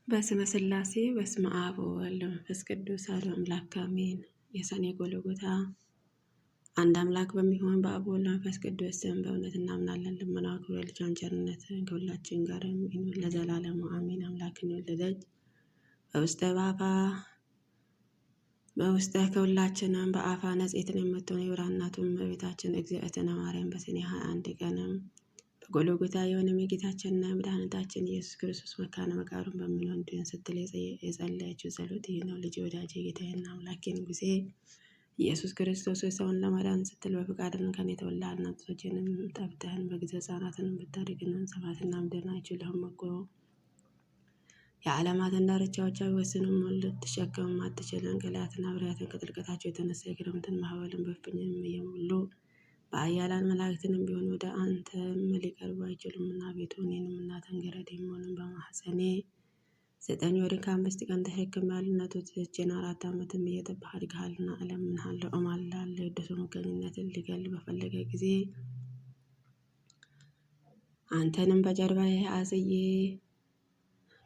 በስመ ሥላሴ በስመ አብ ወወልድ ወመንፈስ ቅዱስ አሐዱ አምላክ አሜን። የሰኔ ጎልጎታ። አንድ አምላክ በሚሆን በአብ ወልድ መንፈስ ቅዱስ ስም በእውነት እናምናለን። ልመናው ክብር ልጇን ቸርነት ከሁላችን ጋር ይኑር ለዘላለሙ አሜን። አምላክን የወለደች በውስጠ ከሁላችንም በአፋ ነጽሔትን የምትሆን የብርሃን እናቱ እመቤታችን እግዝእትነ ማርያም በሰኔ 21 ቀንም በጎልጎታ የሆነም የጌታችንና የመድኃኒታችን ኢየሱስ ክርስቶስ መካነ መቃብሩን በሚሆን እንዲሆን ስትል የጸለየችው ጸሎት ይህ ነው። ልጄ ወዳጄ ጌታዬና አምላኬ ንጉሴ ኢየሱስ ክርስቶስ ሰውን ለማዳን ስትል በፈቃድን ከኔ የተወላድና ጡቶችንም ጠብተህን በጊዜ ሕፃናትን ብታድግንን ሰማያትና ምድርን አይችልህም እኮ የዓለማትን ዳርቻዎች አይወስኑም። ልትሸከምም አትችልም። ቀላያትና ብርያትን ከጥልቀታቸው የተነሳ የክረምትን ማዕበልን በፍኝንም እየሞሉ በኃያላን መላእክትንም ቢሆን ወደ አንተም ሊቀርቡ አይችሉምና አቤቱ እኔንም እናቴን ገረድ የሚሆንም በማኅፀኔ 9 ወር ከ5 ቀን ተሸክሜያለሁና ጡቶቼን 4 ዓመትም እየጠባህ አድገሃልና እለምንሃለሁ እማልድሃለሁ። የቅዱስ መገኝነትን ሊገል በፈለገ ጊዜ አንተንም በጀርባዬ አዝዬ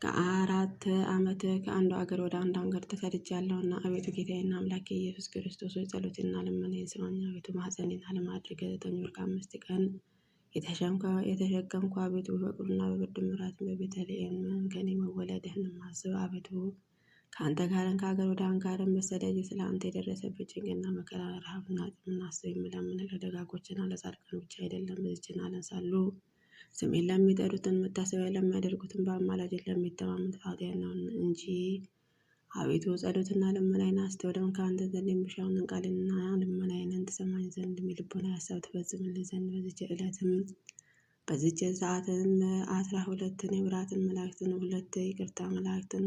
ከ4 ዓመት ከአንዱ አገር ወደ አንዱ አገር ተሰድጃለሁና አቤቱ ጌታዬና አምላኬ ኢየሱስ ክርስቶስ ሆይ ጸሎቴንና ልመናዬን ስማኝ። አቤቱ ማኅፀኔን አለማድረግ 9 ወር ከ5 ቀን የተሸከምኩ አቤቱ በፍቅሩና በብርድ ምራት በቤተልሔም ከኔ መወለድህንም አስብ። አቤቱ ከአንተ ጋርን ከአገር ወደ አገር መሰደድ ስለ አንተ የደረሰበት ጭንቅና መከራ ረሃብና ጥምን አስብ። የምለምንህ ለደጋጎችና ለጻድቃን ብቻ አይደለም በዚችን ዓለም ሳሉ ስሜን ለሚጠሩትን መታሰቢያ ለሚያደርጉትን በአማላጅነት ለሚተማመኑት ኃጢአት ነው እንጂ። አቤቱ ጸሎትና ልመናዬን አስተውለኝ። ከአንተ ዘንድ የሚሻውን ቃልና ልመናዬን ትሰማኝ ዘንድ የልቦናዬ ሐሳብ ትፈጽምልኝ ዘንድ በዚች ሰዓትም 12 የብርሃን መላእክትን 2 ይቅርታ መላእክትን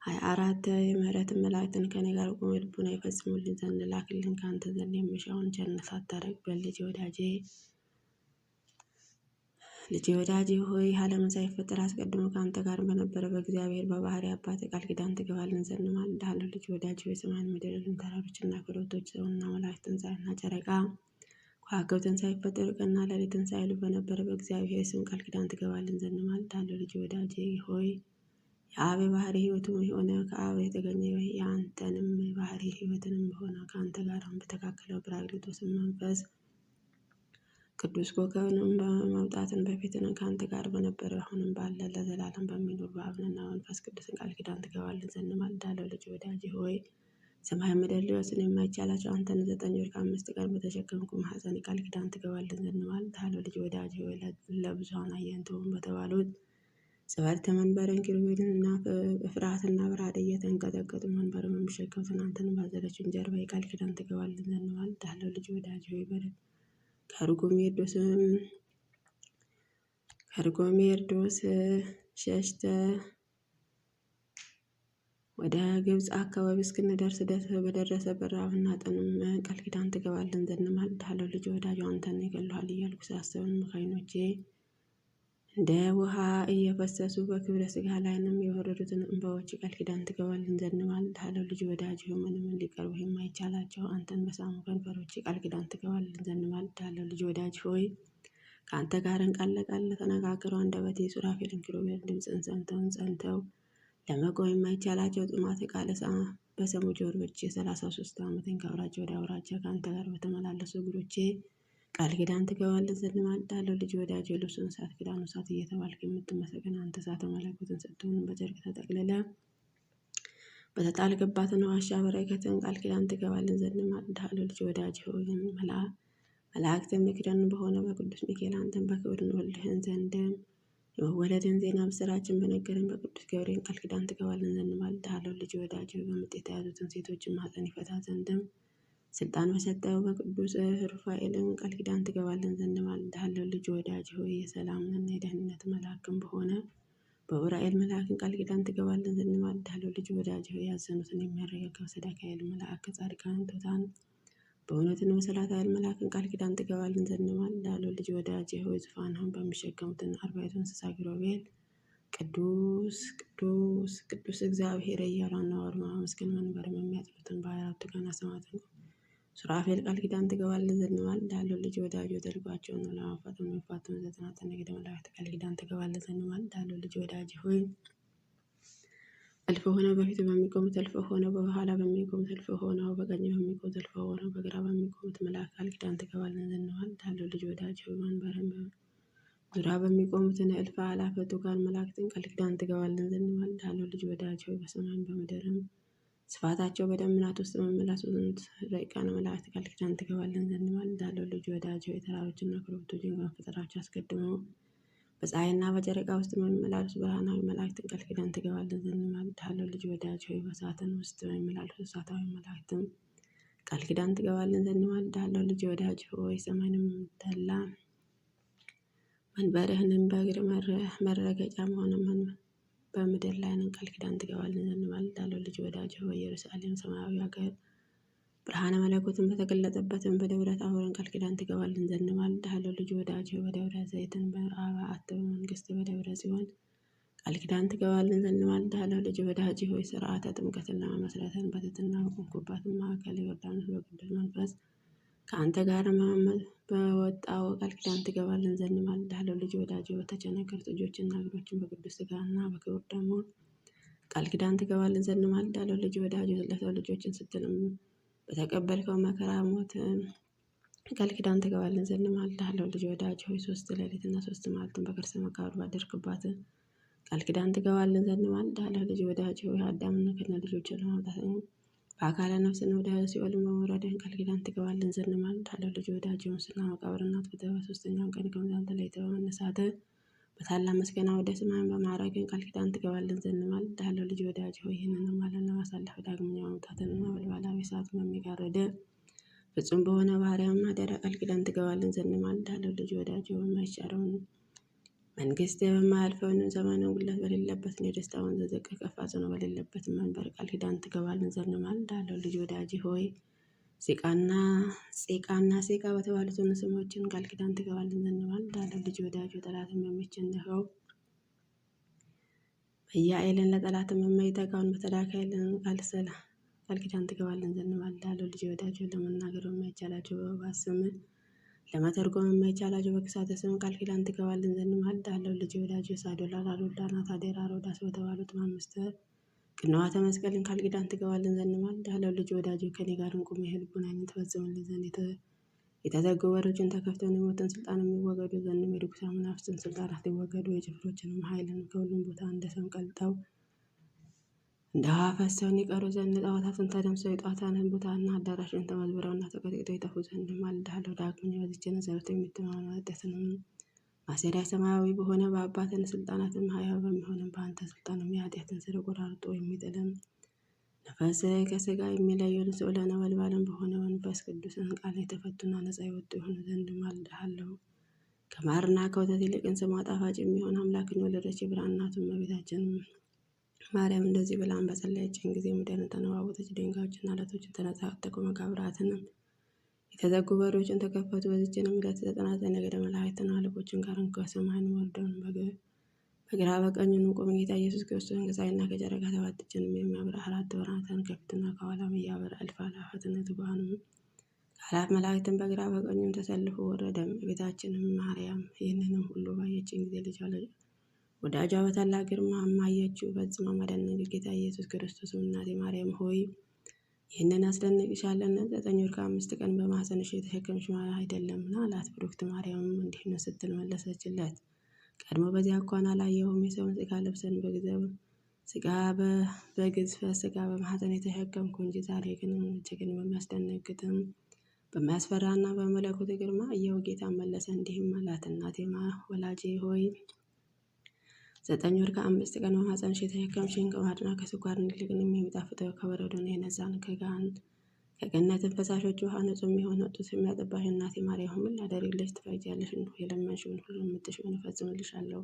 24 የምህረት መላእክትን ከኔ ጋር ቆመው ልቦናዬ ይፈጽሙልኝ ዘንድ ላክልኝ። ከአንተ ዘንድ የሚሻውን ቸርነት አታርቅብኝ። ልጄ ወዳጄ ሆይ ዓለምን ሳይፈጠር አስቀድሞ ከአንተ ጋር በነበረ በእግዚአብሔር በባሕርይ አባት ቃል ኪዳን ትገባልን ዘንድ እማልድሃለሁ። ልጄ ወዳጄ ሆይ ሰማይን ምድርን ተራሮችና ኮረብቶች ሰውንና መላእክትን ፀሐይና ጨረቃ ከዋክብትን ሳይፈጠሩ ቀንና ሌሊትን ሳይሉ በነበረ በእግዚአብሔር ስም ቃል ኪዳን ትገባልን ዘንድ እማልድሃለሁ። ልጄ ወዳጄ ሆይ የአብ ባሕርይ ሕይወቱ የሆነ ከአብ የተገኘ የአንተንም ባሕርይ ሕይወትንም በሆነ ከአንተ ጋር በተካከለው በጰራቅሊጦስ መንፈስ ቅዱስ ኮከብንም በመውጣትን በፊትን ከአንተ ጋር በነበረ አሁንም ባለ ለዘላለም በሚኖር በአብና መንፈስ ቅዱስን ቃል ኪዳን ትገባልን ዘንድ እማልድሃለሁ። ልጄ ወዳጄ ሆይ ሰማይ ምድር ሊወስን የማይቻላቸው አንተን 9 ወር ከ5 ቀን በተሸከምኩ ማኅፀን ቃል ኪዳን ትገባልን ዘንድ እማልድሃለሁ። ልጄ ወዳጄ ሆይ ለብዙኃን አዕይንትም በተባሉት ጽብርተ መንበርን ኪሩቤልንና በፍርሃትና በረዓድ እየተንቀጠቀጡ መንበርን የሚሸከሙትን አንተን ባዘለችን ጀርባ ቃል ኪዳን ትገባልን ዘንድ እማልድሃለሁ። ልጄ ወዳጄ ሆይ ከርጎሜርዶስ ሸሽተ ወደ ግብፅ አካባቢ እስክንደርስ በደረሰ በረሃብና ጥምም ቃል ኪዳን ትገባልን ዘንድ እማልድሃለሁ። ልጄ ወዳጄ አንተን ይገድሉሃል እያልኩ ሳስብም ከዓይኖቼ እንደ ውሃ እየፈሰሱ በክብረ ሥጋ ላይንም የወረዱትን እንባዎች ቃል ኪዳን ትገባልን ዘንድ እማልድሃለሁ። ልጄ ወዳጄ ሆይ ምንም ሊቀርቡ የማይቻላቸው አንተን በሳሙ ከንፈሮች ቃል ኪዳን ትገባልን ዘንድ እማልድሃለሁ። ልጄ ወዳጄ ሆይ ከአንተ ጋርን ቃል ለቃል ተነጋግረው አንደበቴ ሱራፌልን ኪሩቤልን ድምፅን ጸንተው ለመቆም የማይቻላቸው ጥማት ቃል በሰሙ ጆሮዎቼ 33 ዓመትን ከአውራጃ ወደ አውራጃ ከአንተ ጋር በተመላለሱ እግሮቼ ቃል ኪዳን ትገባልን ዘንድ እማልድሃለሁ። ልጄ ወዳጄ ልብሱን እሳት ኪዳኑ እሳት እየተባልክ የምትመሰገን አንተ እሳተ መለኮትን ስትሆን በጨርቅ ተጠቅልለ በተጣልክባትን ዋሻ በረከትን ቃል ኪዳን ትገባልን ዘንድ እማልድሃለሁ። ልጄ ወዳጄ ሆይ መላእክትን ምክርን በሆነ በቅዱስ ሚካኤል አንተን በክብር እንወልድህን ዘንድም የመወለድን ዜና ምስራችን በነገርን በቅዱስ ገብርኤል ቃል ኪዳን ትገባልን ዘንድ እማልድሃለሁ። ልጄ ወዳጄ በምጥ የተያዙትን ሴቶችን ማኅፀን ይፈታ ዘንድም ስልጣን በሰጠው በቅዱስ ሩፋኤልን ቃል ኪዳን ትገባልን ዘንድ እማልድሃለሁ። ልጄ ወዳጄ ሆይ የሰላምንና የደህንነት መልአክም በሆነ በዑራኤል መልአክን ቃል ኪዳን ትገባልን ዘንድ እማልድሃለሁ። ልጄ ወዳጄ ሆይ ያዘኑትን የሚያረጋጋው ሰዳክያል መልአክ ጻድቃንን ትሑታን በእውነትን መሰላትያል መልአክን ቃል ኪዳን ትገባልን ዘንድ እማልድሃለሁ። ልጄ ወዳጄ ሆይ ዙፋንህን በሚሸከሙትን 40ቱ እንስሳ ኪሩቤል ቅዱስ ቅዱስ ቅዱስ እግዚአብሔር እያሉ አነዋወር ማመስገን መንበርም የሚያጥኑትን በ24 ቀናተ ሰማያትን ሱራፌል ቃል ኪዳን ትገባልን ዘንድ እማልድሃለሁ። ልጄ ወዳጄ ተልኳቸውን ነው ለማፋጠን የሚፋጠኑ 99 ነገደ መላእክት ቃል ኪዳን ትገባልን ዘንድ እማልድሃለሁ። ልጄ ወዳጄ ሆይ እልፍ ሆነው በፊቱ በሚቆሙት እልፍ ሆነው በኋላ በሚቆሙት እልፍ ሆነው በቀኝ በሚቆሙት እልፍ ሆነው በግራ በሚቆሙት መልአክ ቃል ኪዳን ትገባልን ዘንድ እማልድሃለሁ። ልጅ ወዳጅ ሆይ መንበርን ዙሪያ በሚቆሙትን እልፍ አእላፈ ትጉሃን መላእክትን ቃል ኪዳን ትገባልን ዘንድ እማልድሃለሁ። ልጅ ወዳጅ ሆይ በሰማይም በምድርም ስፋታቸው በደመናት ውስጥ መመላለሱት ረቂቃነ መላእክት ቃል ኪዳን ትገባልን ዘንድ እማልድሃለሁ። ልጅ ወዳጅ ሆይ ተራሮችና ኮረብቶችን ከመፈጠራቸው አስቀድመው በፀሐይና በጨረቃ ውስጥ በሚመላለሱ ብርሃናዊ መላእክትን ቃል ኪዳን ትገባልን ዘንድ እማልድሃለሁ። ልጅ ወዳጅ ሆይ በእሳትን ውስጥ በሚመላለሱ እሳታዊ መላእክትን ቃል ኪዳን ትገባልን ዘንድ እማልድሃለሁ። ልጅ ወዳጅ ሆይ ሰማይንም ተላ መንበርህንም በእግር መረገጫ መሆን በምድር ላይ ቃል ኪዳን ትገባልን ዘንድ እማልድሃለሁ። ልጅ ወዳጅ ሆይ ኢየሩሳሌም ሰማያዊ ሀገር ብርሃነ መለኮትን በተገለጠበትም በደብረ ታቦርን ቃል ኪዳን ትገባልን ዘንድ እማልድሃለሁ። ልጅ ወዳጅ ሆይ በደብረ ዘይትን በአብአት በመንግስት በደብረ ጽዮን ቃል ኪዳን ትገባልን ዘንድ እማልድሃለሁ። ልጅ ወዳጅ ሆይ ስርዓተ ጥምቀትን ለመመስረትን በትሕትና በቆምኩባትን ማዕከለ ዮርዳኖስ በቅዱስ መንፈስ ከአንተ ጋር በወጣው ቃል ኪዳን ትገባልን ዘንድ እማልድሃለሁ። ልጅ ወዳጅ ሆይ በተቸነከሩት እጆችና እግሮችን በቅዱስ ሥጋና በክቡር ደሙ ቃል ኪዳን ትገባልን ዘንድ እማልድሃለሁ። ልጅ ወዳጅ ሆይ ለሰው ልጆችን ስትልም በተቀበልከው መከራ ሞት ቃል ኪዳን ትገባልን ዘንድ እማልድሃለሁ። ልጅ ወዳጅ ሆይ 3 ሌሊትና 3 መዓልትን በከርሰ መቃብር ባደርክባት ቃል ኪዳን ትገባልን ዘንድ እማልድሃለሁ። ልጅ ወዳጅ ሆይ አዳምና ከነ ልጆቹ ለማውጣት በአካለ ነፍስን ወደ ሲኦል በመውረድህን ቃል ኪዳን ትገባልን ዘንድ እማልድሃለሁ። ልጅ ወዳጅ ሆይ ሙስና መቃብርና አጥፍተህ በሦስተኛው ቀን ከሙታን ተለይተህ በመነሳትህ በታላቅ ምስጋና ወደ ሰማይ በማዕረግህን ቃል ኪዳን ትገባልን ዘንድ እማልድሃለሁ። ልጅ ወዳጅ ሆይ ይህንንም ዓለም ለማሳለፍ ዳግመኛ መምጣትንና ነበልባላዊ እሳት በሚጋርድ ፍጹም በሆነ ባህርያም ማደሪያ ቃል ኪዳን ትገባልን ዘንድ እማልድሃለሁ። ልጅ ወዳጅ ሆይ የማይሻረውን መንግስት በማያልፈውን ዘመን ጉድለት በሌለበት የደስታ ወንዝ ዝቅ ከፍ ጽኖ በሌለበት መንበር ቃል ኪዳን ትገባልን ዘንድ እማልድሃለሁ። ልጅ ወዳጅ ሆይ ጼቃና ሴቃ በተባሉትን ስሞችን ቃል ኪዳን ትገባልን ዘንድ እማልድሃለሁ። ልጅ ወዳጅ ጠላትን በሚቸነፈው በኢያኤልን ለጠላትም የማይጠቃውን በተዳካኤልን ቃል ኪዳን ትገባልን ዘንድ እማልድሃለሁ። ልጅ ወዳጅ ለመናገር የማይቻላቸው በባስ ስም ለመተርጎም የማይቻላቸው በክሳተ ስም ቃል ኪዳን ትገባልን ዘንድ እማልድሃለሁ። ልጅ ወዳጅ ሳዶላ ላዶላ ናታዴራ ሮዳስ በተባሉት አምስት ቅንዋተ መስቀልን ቃል ኪዳን ትገባልን ዘንድ እማልድሃለሁ። ልጅ ወዳጅ ከኔ ጋር ቁም የልቡን ዓይን ትፈጽምልን ዘንድ የተዘጉ በሮችን ተከፍተው የሞትን ስልጣን የሚወገዱ ዘንድ የርኩሳን መናፍስትን ስልጣናት ሊወገዱ የጭፍሮችንም ኃይልን ከሁሉም ቦታ እንደ ሰም ቀልጠው እንደ ውሃ ፈሰው ይቀሩ ዘንድ ጣዖታትን ተደምሰው የጣዖታትን ቦታና አዳራሽን ተመዝብረውና ተቀጥቅጠው ይጠፉ ዘንድ እማልድሃለሁ። ዳግመኛ በዚች ነዘርት የምትማኑ ኃጢአትንም ማሰሪያ ሰማያዊ በሆነ በአባትን ስልጣናትም ሕያው በሚሆንም በአንተ ስልጣንም የኃጢአትን ስር ቆራርጦ የሚጥልም ነፋስ ከሥጋ የሚለየውን ስዑለ ነበልባልን በሆነ መንፈስ ቅዱስን ቃል የተፈቱና ነፃ የወጡ የሆኑ ዘንድ እማልድሃለሁ። ከማርና ከወተት ይልቅን ስሟ ጣፋጭ የሚሆን አምላክን የወለደች የብርሃን እናቱ እመቤታችን ማርያም እንደዚህ ብላን በጸለየችን ጊዜ ምድርን ተነዋወጠች፣ ድንጋዮችና ዓለቶችን ተነጣጠቁ፣ መቃብራትንም የተዘጉ በሮችን ተከፈቱ። በዚችንም ዕለት 99 ነገደ መላእክትን አለቆችን ጋር ከሰማይን ወርደውን በግራ በቀኙን ቆመ ጌታ ኢየሱስ ክርስቶስን ከፀሐይና ከጨረቃ 7 እጅንም የሚያበራ 4 ብርሃናትን ከፊትና ከኋላም እያበራ እልፍ አእላፋት ትጉሃን አእላፍ መላእክትን በግራ በቀኙም ተሰልፎ ወረደ። እመቤታችንም ማርያም ይህንንም ሁሉ ባየችን ጊዜ ልጇ ወዳጇ በታላቅ ግርማ አየችው። ፈጽማ አደነቀች። ጌታ ኢየሱስ ክርስቶስም እናቴ ማርያም ሆይ ይህንን አስደንቅሻለን፣ 9 ወር ከ5 ቀን በማኅፀንሽ የተሸከምሽ አይደለምን አላት። ብሩክት ማርያምም እንዲህ ነው ስትል መለሰችለት፣ ቀድሞ በዚያ እንኳን አላየሁም። የሰውን ሥጋ ለብሰን በግዝፈ ሥጋ በማኅፀን የተሸከምኩ እንጂ ዛሬ ግን እጅግን በሚያስደነግጥም በሚያስፈራና በመለኮት ግርማ አየሁ። ጌታ መለሰ እንዲህም አላት፣ እናቴ ወላጄ ሆይ 9 ወር ከ5 ቀን በማኅፀንሽ የተሸከምሽን ከማርና ከስኳር ይልቅን የሚጣፍጠው ከበረዶና የነዛን ከገነትን ፈሳሾች ውሃ ንጹሕ የሚሆን ጡት የሚያጠባሽ እናቴ ማርያም ምን ላደርግልሽ ትፈቅጃለሽ? እንሆ የለመንሽውን ሁሉ የምትሽውን እፈጽምልሻለሁ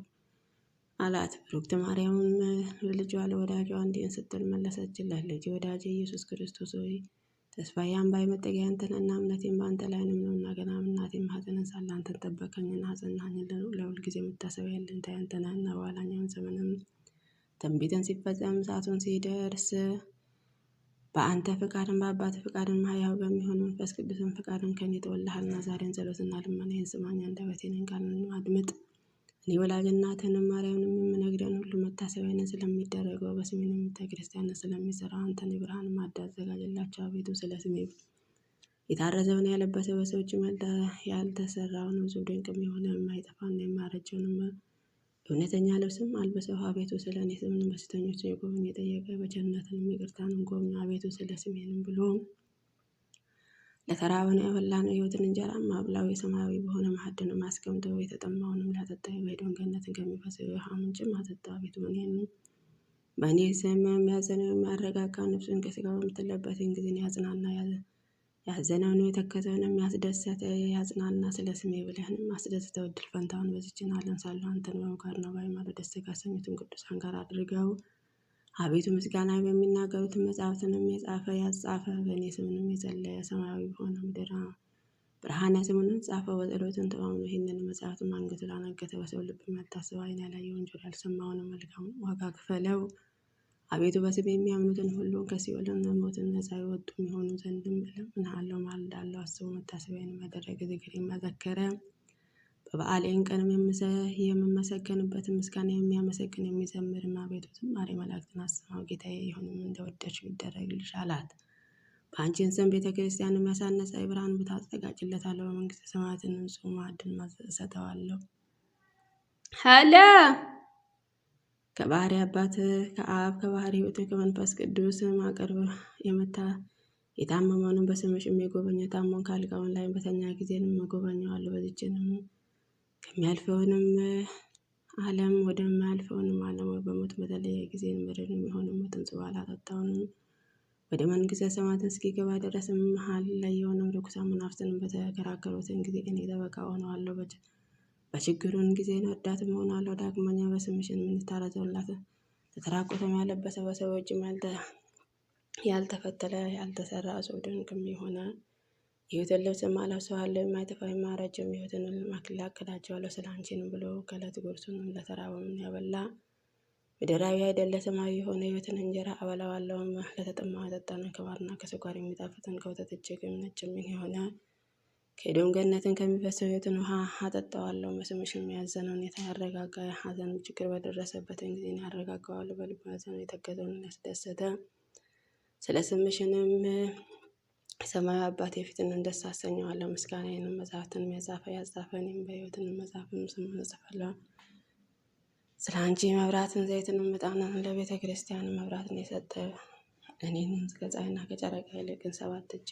አላት። ብሩክት ማርያምም ልጇ ለወዳጇ እንዲህ ስትል መለሰችለት፣ ልጄ ወዳጄ ኢየሱስ ክርስቶስ ሆይ ተስፋዬ አምባዬ መጠጊያዬ አንተ ነህና እምነቴም በአንተ ላይ ነውና ገና እናቴም ማኅፀን ሳለ አንተን ጠበቅኸኝና አጸናኸኝ። ለሁል ጊዜ መታሰቢያ ያለኝታዬ አንተ ነህና በኋለኛው ዘመንም ትንቢትን ሲፈጸም ሰዓቱን ሲደርስ በአንተ ፍቃድን በአባት ፍቃድን ሕያው በሚሆን መንፈስ ቅዱስን ፍቃድን ከኔ ተወልደሃልና ዛሬን ጸሎትና ልመናዬን ስማኝ፣ አንደበቴን ቃልን አድምጥ። እኔ ወላጅ እናትህንም ማርያምንም የምነግረን ሁሉ መታሰቢያን ስለሚደረገው በስሜን ቤተክርስቲያን ስለሚሰራው አንተን የብርሃን ማዕድ አዘጋጅላቸው አቤቱ። ስለ ስሜ የታረዘውን ያለበሰ በሰዎች ያልተሰራውን ብዙ ድንቅ የሆነ የማይጠፋና የማያረጀውን እውነተኛ ልብስም አልብሰው አቤቱ። ስለ እኔ ስምን በሽተኞችን የጎበኘ የጠየቀ በቸርነትንም ይቅርታንም ጎብኝ አቤቱ። ስለ ስሜንም ብሎ ለተራበን ያበላነው ሕይወትን እንጀራም አብላው። የሰማያዊ በሆነ ማዕድንም አስቀምጠው የተጠማውንም ላጠጣው በኤዶም ገነትን ከሚፈሰው የውሃ ምንጭም አጠጣው አቤቱ። እኔንም በእኔ ስም የሚያዘነው የሚያረጋጋው ነፍሱን ከሥጋው በምትለበትን ጊዜን ያዘነውን የተከዘውንም ያስደሰተ ያጽናና። ስለ ስሜ ብለህንም አስደስተው እድል ፈንታውን በዚችን ዓለም ሳለሁ አንተን በመካድና በሃይማኖት ደስ ካሰኙትን ቅዱሳን ጋር አድርገው አቤቱ። ምስጋና በሚናገሩትን መጽሐፍትንም የጻፈ ያጻፈ በእኔ ስምንም የጸለየ ሰማያዊ በሆነ ምድር ብርሃነ ስሙንም ጻፈ። በጸሎትን ተማምኖ ይህንን መጽሐፍትም አንገቱ ላነገተ በሰው ልብ ያልታሰበ ዓይን ያላየውን ጆሮ ያልሰማውን መልካሙን ዋጋ ክፈለው አቤቱ። በስሜ የሚያምኑትን ሁሉ ከሲኦልን ሞትን ነፃ የወጡ የሚሆኑ ዘንድም እለምንሃለሁ ማልዳለሁ። አስቦ መታሰቢያን ያደረገ ዝክር የሚያዘከረ በበዓሌን ቀንም የምመሰገንበትን ምስጋና የሚያመሰግን የሚዘምርም አቤቱ። ዝማሬ መላእክትን አሰማው ጌታዬ። ይሁንም እንደወደድሽው ይደረግልሽ አላት። በአንቺን ስም ቤተ ክርስቲያን የሚያሳነጸ የብርሃን ቦታ አዘጋጅለታለሁ። በመንግስተ ሰማያትን ንጹሕ ማዕድን እሰጠዋለሁ አለ። ከባህሪ አባት ከአብ ከባህሪ ሕይወት ከመንፈስ ቅዱስ ማቀርብ የታመመውን በስምሽ የሚጎበኘ ታሞን ካልጋውን ላይ በተኛ ጊዜንም እጎበኘዋለሁ። በዚችንም ከሚያልፈውንም ዓለም ወደማያልፈውንም ዓለም በሞት በተለየ ጊዜ ምድርን የሚሆን ሞትን ጽዋ ላጠጣውንም ወደ መንግስተ ሰማያትን እስኪገባ ድረስም መሀል ላይ የሆነው ርኩሳን መናፍስትን በተከራከሩትን ጊዜ እኔ ጠበቃ ሆነዋለሁ። በችግሩን ጊዜ እርዳት እሆናለሁ። ዳግመኛ በስምሽን የምንታረዘውላት ተተራቆተም ያለበሰ በሰው እጅም ያልተፈተለ ያልተሰራ ሰው ድንቅም የሆነ ሕይወትን ልብስም አለብሰዋለሁ። የማይጠፋ የማያረጀም ሕይወትን አክላቸዋለሁ። ስለ አንቺንም ብሎ ከዕለት ጉርሱንም ለተራበም ያበላ ምድራዊ አይደለ ሰማያዊ የሆነ ሕይወትን እንጀራ አበላዋለሁም። ለተጠማ ያጠጣንን ከባርና ከስኳር የሚጣፍጥን ከወተት እጅግም ነጭም የሆነ ከኤዶም ገነትን ከሚፈሰው ሕይወትን ውሃ አጠጣዋለሁ። በስምሽም ያዘነውን ያረጋጋ ሐዘን ችግር በደረሰበትን ጊዜ ያረጋጋዋለሁ። በልቡ ያዘነውን የተከዘውን ያስደሰተ ስለ ስምሽንም ሰማያዊ አባቴ ፊትን ደስ አሰኘዋለሁ። ምስጋናዬንም መጽሐፍትን የጻፈ ያጻፈ እኔም በሕይወትን መጽሐፍም ስሙን እጽፋለሁ። ስለ አንቺ መብራትን ዘይትንም ዕጣንን ለቤተ ክርስቲያን መብራትን የሰጠ እኔንም ከፀሐይና ከጨረቃ ይልቅን 7 እጅ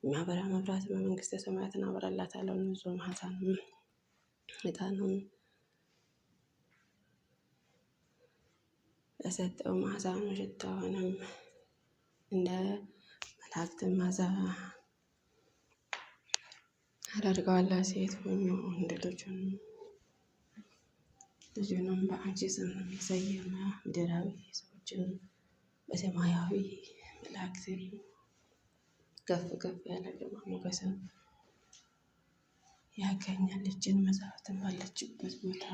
የሚያበራ መብራት በመንግስተ ሰማያትን አበራላታለሁ። ንጹሕ መዓዛንም ዕጣንም ለሰጠው መዓዛ ሽታውንም እንደ መላእክት መዓዛ አደርገዋለሁ። ሴት ወንድ ልጁንም በአንቺ ስም የሰየመ ምድራዊ ሰዎችን በሰማያዊ መላእክት ከፍ ከፍ ያለ ግርማ ሞገስን ያገኛል። እጅን መጽሐፍትን ባለችበት ቦታ